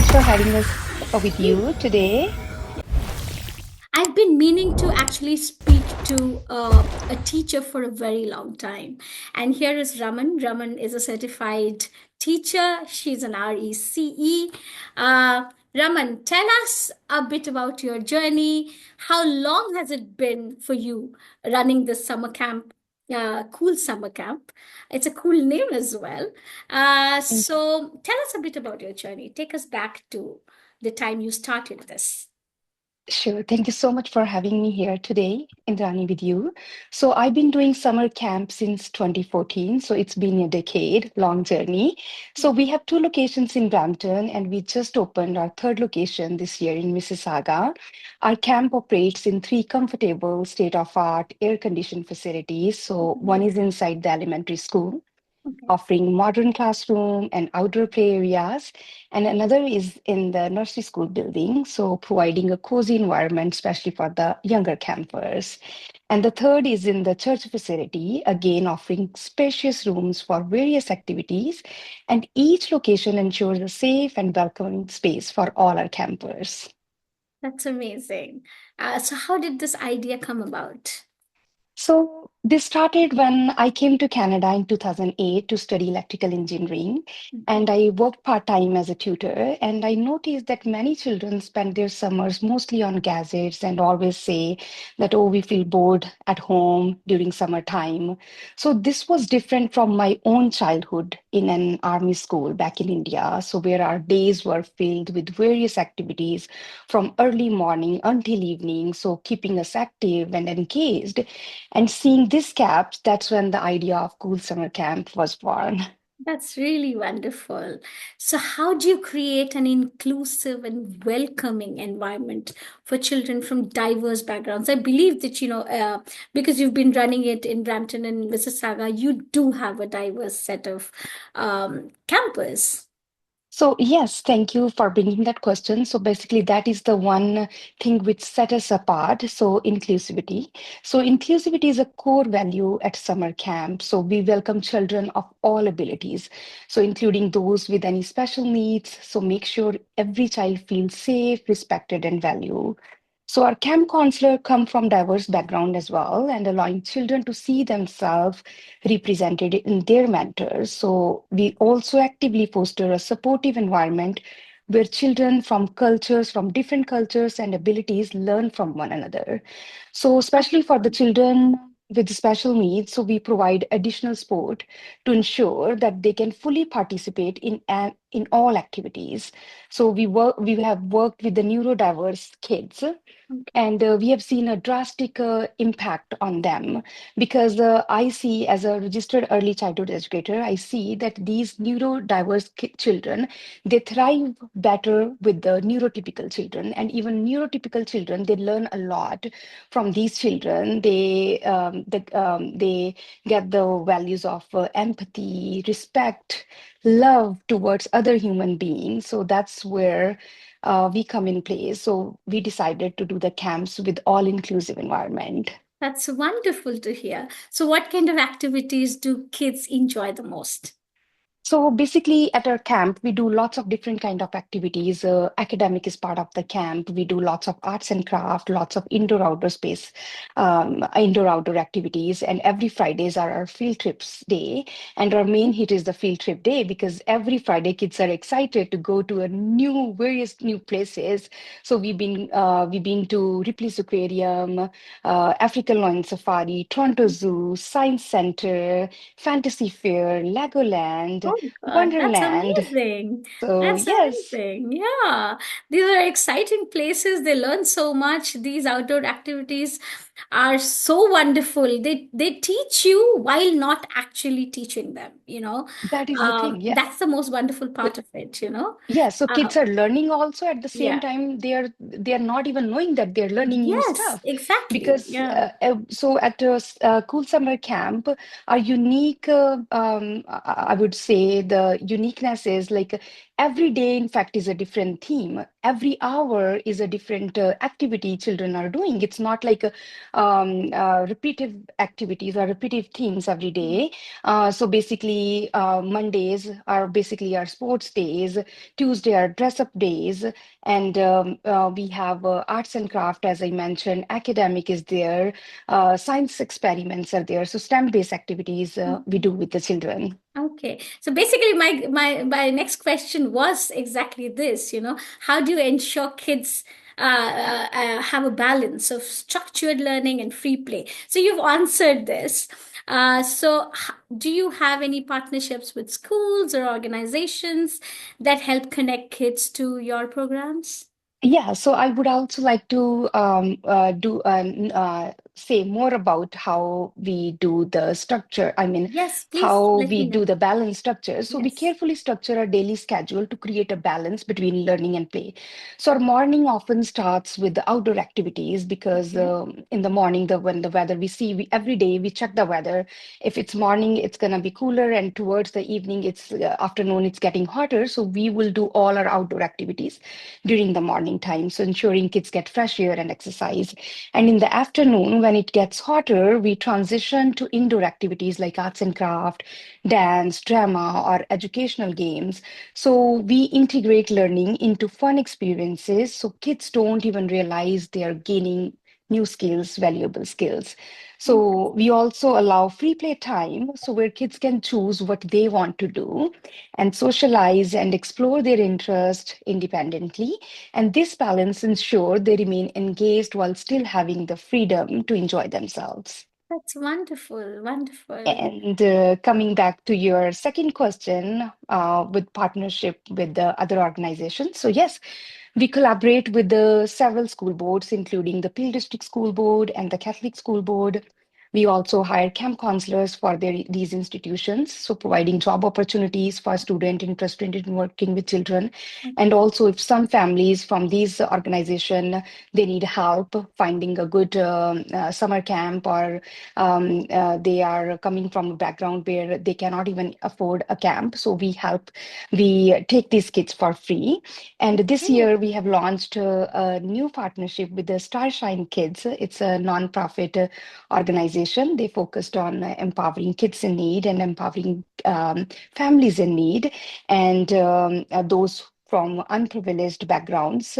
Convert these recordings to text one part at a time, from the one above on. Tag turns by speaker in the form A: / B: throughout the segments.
A: much for having us with you today.
B: I've been meaning to actually speak to a teacher for a very long time. And here is Raman. Raman is a certified teacher, she's an RECE. Raman, tell us a bit about your journey. How long has it been for you running this summer camp? Cool summer camp. It's a cool name as well. So tell us a bit about your journey. Take us back to the time you started this.
A: Sure. Thank you so much for having me here today, Indrani, with you. So I've been doing summer camp since 2014. So it's been a decade long journey. So we have two locations in Brampton, and we just opened our third location this year in Mississauga. Our camp operates in three comfortable, state-of-art, air-conditioned facilities. So one is inside the elementary school,
B: Okay.
A: offering modern classroom and outdoor play areas. And another is in the nursery school building, so providing a cozy environment, especially for the younger campers. And the third is in the church facility, again offering spacious rooms for various activities. And each location ensures a safe and welcoming space for all our campers.
B: That's amazing. So, how did this idea come about?
A: So this started when I came to Canada in 2008 to study electrical engineering,
B: Okay.
A: and I worked part-time as a tutor. And I noticed that many children spend their summers mostly on gadgets and always say that, oh, we feel bored at home during summertime. So this was different from my own childhood in an army school back in India. So where our days were filled with various activities from early morning until evening, so keeping us active and engaged. And seeing this cap, that's when the idea of Cool Summer Camp was born.
B: That's really wonderful. So, how do you create an inclusive and welcoming environment for children from diverse backgrounds? I believe that, because you've been running it in Brampton and Mississauga, you do have a diverse set of campus.
A: So, yes, thank you for bringing that question. So, basically, that is the one thing which set us apart. So, inclusivity. So, inclusivity is a core value at summer camp. So, we welcome children of all abilities, so including those with any special needs. So, make sure every child feels safe, respected, and valued. So our camp counselor come from diverse background as well, and allowing children to see themselves represented in their mentors. So we also actively foster a supportive environment where children from different cultures and abilities learn from one another. So especially for the children with special needs, so we provide additional support to ensure that they can fully participate in all activities. So we have worked with the neurodiverse kids,
B: Okay.
A: and we have seen a drastic impact on them because I see, as a registered early childhood educator, I see that these neurodiverse children, they thrive better with the neurotypical children, and even neurotypical children, they learn a lot from these children. They get the values of empathy, respect, love towards other human beings. So that's where we come in place. So we decided to do the camps with all-inclusive environment.
B: That's wonderful to hear. So, what kind of activities do kids enjoy the most?
A: So basically, at our camp, we do lots of different kind of activities. Academic is part of the camp. We do lots of arts and craft, lots of indoor-outdoor space, indoor-outdoor activities. And every Fridays are our field trips day. And our main hit is the field trip day because every Friday kids are excited to go to various new places. So we've been to Ripley's Aquarium, African Lion Safari, Toronto Zoo, Science Center, Fantasy Fair, Legoland,
B: Oh God, that's
A: Wonderland.
B: amazing.
A: So,
B: That's
A: yes,
B: amazing. Yeah. These are exciting places. They learn so much. These outdoor activities are so wonderful. They teach you while not actually teaching them,
A: that is the thing. Yeah.
B: That's the most wonderful part of it.
A: Yeah, so
B: Uh,
A: kids are learning also at the same
B: yeah.
A: time. They are not even knowing that they're learning new
B: Yes,
A: stuff
B: exactly.
A: because
B: Yeah.
A: so at Cool Summer Camp, our unique, I would say the uniqueness is like every day, in fact, is a different theme. Every hour is a different activity children are doing. It's not like repetitive activities or repetitive things every day. So basically, Mondays are basically our sports days, Tuesday are dress up days, and we have arts and craft, as I mentioned, academic is there, science experiments are there. So STEM-based activities we
B: Mhm.
A: do with the children.
B: Okay. So basically, my next question was exactly this, how do you ensure kids have a balance of structured learning and free play? So you've answered this. Do you have any partnerships with schools or organizations that help connect kids to your programs?
A: Yeah, so I would also like to say more about how we do the structure. I mean,
B: Yes, please
A: how
B: let
A: we
B: me
A: do
B: know.
A: the balance structure. So we
B: Yes.
A: carefully structure our daily schedule to create a balance between learning and play. So our morning often starts with the outdoor activities because
B: Okay.
A: in the morning, when the weather every day we check the weather. If it's morning, it's gonna be cooler, and towards the evening, it's afternoon, it's getting hotter. So we will do all our outdoor activities during the morning time, so ensuring kids get fresh air and exercise. And in the afternoon, when it gets hotter, we transition to indoor activities like arts and craft, dance, drama, or educational games. So we integrate learning into fun experiences so kids don't even realize they are gaining new skills, valuable skills. So we also allow free play time, so where kids can choose what they want to do and socialize and explore their interest independently. And this balance ensures they remain engaged while still having the freedom to enjoy themselves.
B: That's wonderful. Wonderful.
A: And coming back to your second question, with partnership with the other organizations. So yes, we collaborate with the several school boards, including the Peel District School Board and the Catholic School Board. We also hire camp counselors for these institutions, so providing job opportunities for students interested in working with children. And
B: Okay.
A: also, if some families from these organization they need help finding a good summer camp, or they are coming from a background where they cannot even afford a camp, so we take these kids for free. And this
B: Okay.
A: year, we have launched a new partnership with the Starshine Kids. It's a nonprofit organization. They focused on empowering kids in need and empowering families in need, and those from unprivileged backgrounds.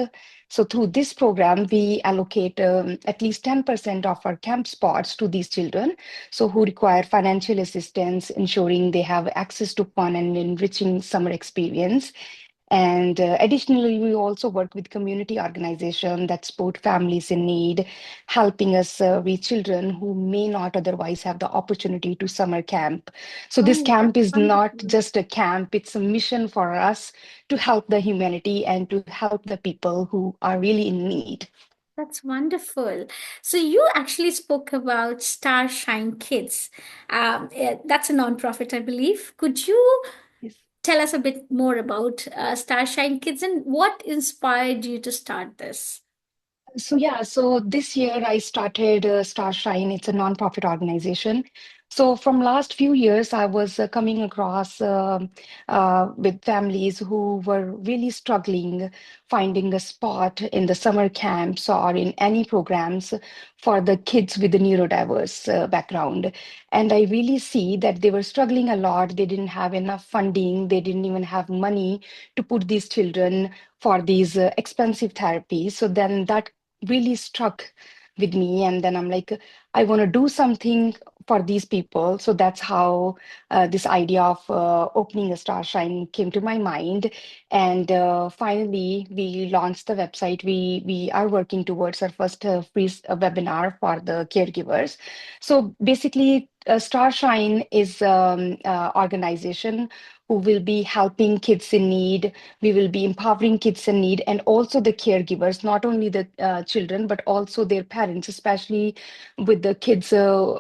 A: So through this program, we allocate at least 10% of our camp spots to these children, so who require financial assistance, ensuring they have access to fun and enriching summer experience. And additionally, we also work with community organizations that support families in need, helping us reach children who may not otherwise have the opportunity to summer camp. So this
B: Oh,
A: camp
B: that's
A: is not
B: wonderful.
A: just a camp, it's a mission for us to help the humanity and to help the people who are really in need.
B: That's wonderful. So you actually spoke about Starshine Kids. That's a nonprofit, I believe. Could you
A: Yes.
B: tell us a bit more about Starshine Kids and what inspired you to start this?
A: So yeah, so this year I started Starshine. It's a nonprofit organization. So from last few years, I was coming across with families who were really struggling finding a spot in the summer camps or in any programs for the kids with the neurodiverse background. And I really see that they were struggling a lot. They didn't have enough funding. They didn't even have money to put these children for these expensive therapies. So then that really struck with me, and then I'm like, I want to do something for these people. So that's how this idea of opening a Starshine came to my mind. And finally we launched the website. We are working towards our first webinar for the caregivers. So basically Starshine is organization who will be helping kids in need. We will be empowering kids in need and also the caregivers, not only the children, but also their parents, especially with the kids who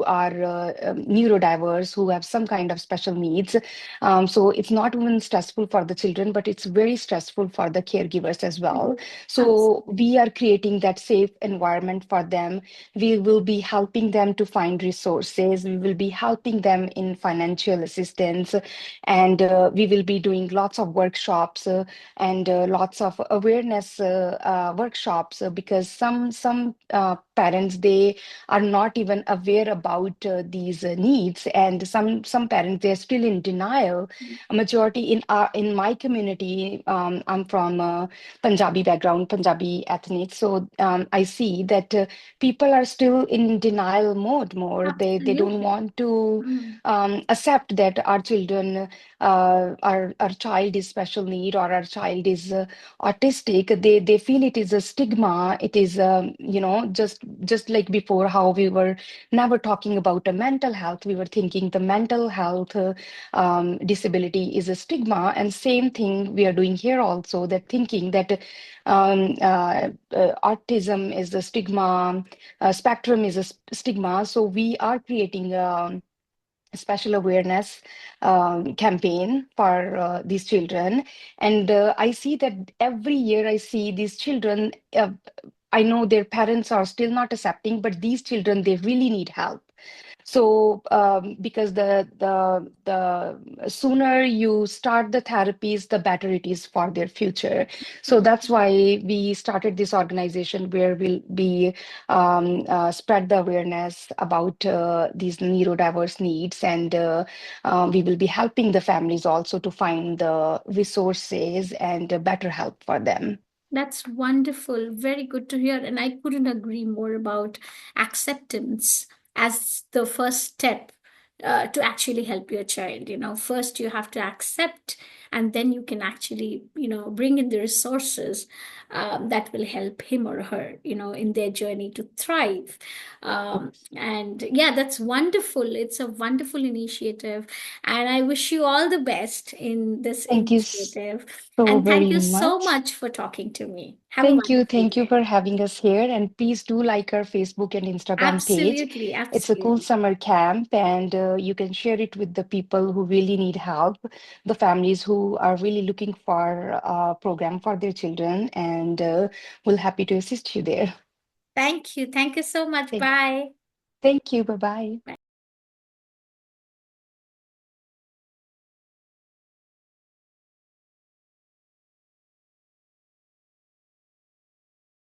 A: are neurodiverse, who have some kind of special needs. So it's not even stressful for the children, but it's very stressful for the caregivers as well.
B: Mhm.
A: So
B: Absolutely.
A: we are creating that safe environment for them. We will be helping them to find resources resources. We will be helping them in financial assistance, and we will be doing lots of workshops and lots of awareness workshops because some parents, they are not even aware about these needs, and some parents, they're still in denial. A majority in my community, I'm from Punjabi background, Punjabi ethnic. So I see that people are still in denial mode more. They don't
B: Absolutely.
A: want to
B: Mm.
A: accept that our children, our child is special need, or our child is autistic. They feel it is a stigma. It is just like before, how we were never talking about a mental health. We were thinking the mental health disability is a stigma, and same thing we are doing here also. That thinking that autism is a stigma, spectrum is a stigma. So we are creating special awareness campaign for these children. And I see that every year I see these children. I know their parents are still not accepting, but these children, they really need help. So, because the sooner you start the therapies, the better it is for their future. So that's why we started this organization where we'll be spread the awareness about these neurodiverse needs, and we will be helping the families also to find the resources and better help for them.
B: That's wonderful. Very good to hear. And I couldn't agree more about acceptance as the first step to actually help your child. First you have to accept, and then you can actually, bring in the resources that will help him or her, in their journey to thrive. And yeah, that's wonderful. It's a wonderful initiative. And I wish you all the best in this
A: Thank you
B: initiative.
A: so
B: And thank
A: very
B: you so
A: much.
B: much for talking to me. Have a
A: Thank you.
B: wonderful
A: Thank you
B: day.
A: for having us here. And please do like our Facebook and Instagram page.
B: Absolutely,
A: It's a cool
B: absolutely.
A: summer camp, and you can share it with the people who really need help, the families who are really looking for a program for their children, and we're happy to assist you there.
B: Thank you. Thank you so much.
A: Thank,
B: Bye.
A: thank you. Bye bye.
B: Bye.